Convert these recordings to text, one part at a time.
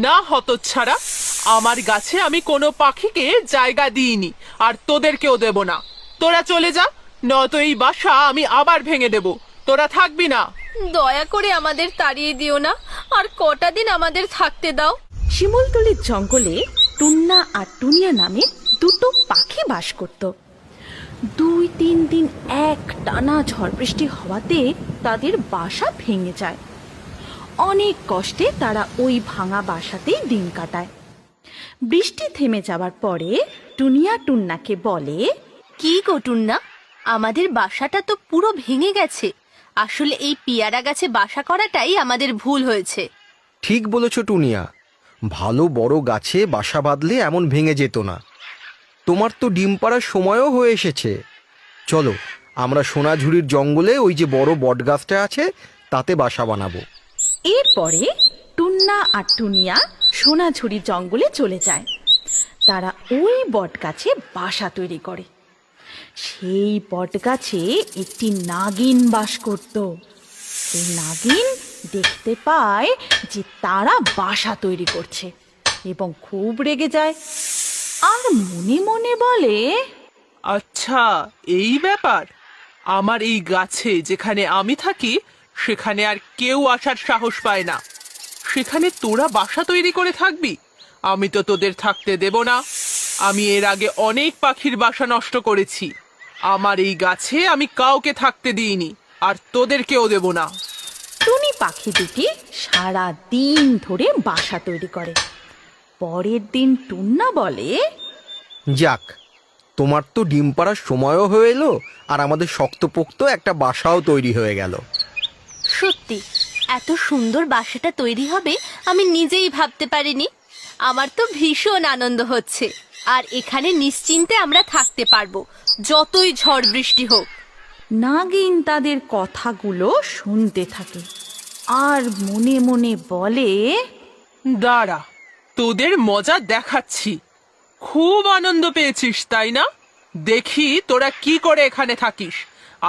না হতচ্ছাড়া, আমার গাছে আমি কোনো পাখিকে জায়গা দিইনি, আর তোদেরকেও দেব না। তোরা চলে যা, নয়তো এই বাসা আমি আবার ভেঙে দেব। তোরা থাকবি না। দয়া করে আমাদের তাড়িয়ে দিও না, আর কটা দিন আমাদের থাকতে দাও। শিমুলতলির জঙ্গলে টুন্না আর টুনিয়া নামে দুটো পাখি বাস করত। 2-3 দিন এক টানা ঝড় বৃষ্টি হওয়াতে তাদের বাসা ভেঙে যায়। অনেক কষ্টে তারা ওই ভাঙা বাসাতেই দিন কাটায়। বৃষ্টি থেমে যাবার পরে টুনিয়া টুন্নাকে বলে, কি গো টুন্না, আমাদের বাসাটা তো পুরো ভেঙে গেছে। আসলে এই পিয়ারা গাছে বাসা করাটাই আমাদের ভুল হয়েছে। ঠিক বলেছ টুনিয়া, ভালো বড় গাছে বাসা বাঁধলে এমন ভেঙে যেত না। তোমার তো ডিম পাড়ার সময়ও হয়ে এসেছে। চলো আমরা সোনাঝুরির জঙ্গলে ওই যে বড় বট গাছটা আছে তাতে বাসা বানাবো। এরপরে টুন্না আর টুনিয়া সোনাঝুরি জঙ্গলে চলে যায়। তারা ওই বট গাছে বাসা তৈরি করে। সেই বট গাছে একটি নাগিন বাস করত। এই নাগিন দেখতে পায় যে তারা বাসা তৈরি করছে এবং খুব রেগে যায়, আর মনে মনে বলে, আচ্ছা, এই ব্যাপার। আমার এই গাছে যেখানে আমি থাকি সেখানে আর কেউ আসার সাহস পায় না। সেখানে তোরা বাসা তৈরি করে থাকবি? আমি তো তোদের থাকতে দেব না। আমি এর আগে অনেক পাখির বাসা নষ্ট করেছি। আমার এই গাছে আমি কাউকে থাকতে দিইনি, আর তোদেরকেও দেব না। টুনি পাখি দুটি সারা দিন ধরে বাসা তৈরি করে। পরের দিন টুন্না বলে, যাক, তোমার তো ডিম পাড়ার সময়ও হয়ে এলো, আর আমাদের শক্তপোক্ত একটা বাসাও তৈরি হয়ে গেল। সত্যি, এত সুন্দর বাসাটা তৈরি হবে আমি নিজেই ভাবতে পারিনি। আমার তো ভীষণ আনন্দ হচ্ছে, আর এখানে নিশ্চিন্তে আমরা থাকতে পারবো, যতই ঝড় বৃষ্টি হোক। নাগিন তাদের কথাগুলো শুনতে থাকে আর মনে মনে বলে, দাঁড়া, তোদের মজা দেখাচ্ছি। খুব আনন্দ পেয়েছিস তাই না? দেখি তোরা কি করে এখানে থাকিস।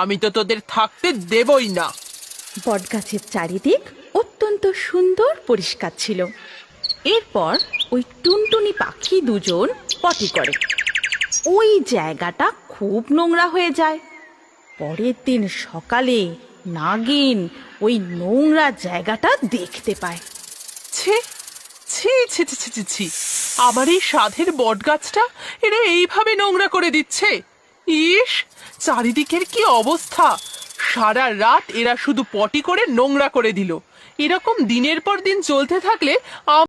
আমি তো তোদের থাকতে দেবই না। বটগাছের চারিদিক অত্যন্ত সুন্দর পরিষ্কার ছিল। এরপর ওই টুনটুনি পাখি দুজন পটি করে। ওই জায়গাটা খুব নোংরা হয়ে যায়। পরের দিন সকালে নাগিন ওই নোংরা জায়গাটা দেখতে পায়। ছি ছি ছি ছি ছি ছি ছি, আমার এই সাধের বট গাছটা এরা এইভাবে নোংরা করে দিচ্ছে। ইস, চারিদিকের কি অবস্থা! সারা রাত এরা শুধু পটি করে নোংরা করে দিল। এরকম দিনের পর দিন চলতে থাকলে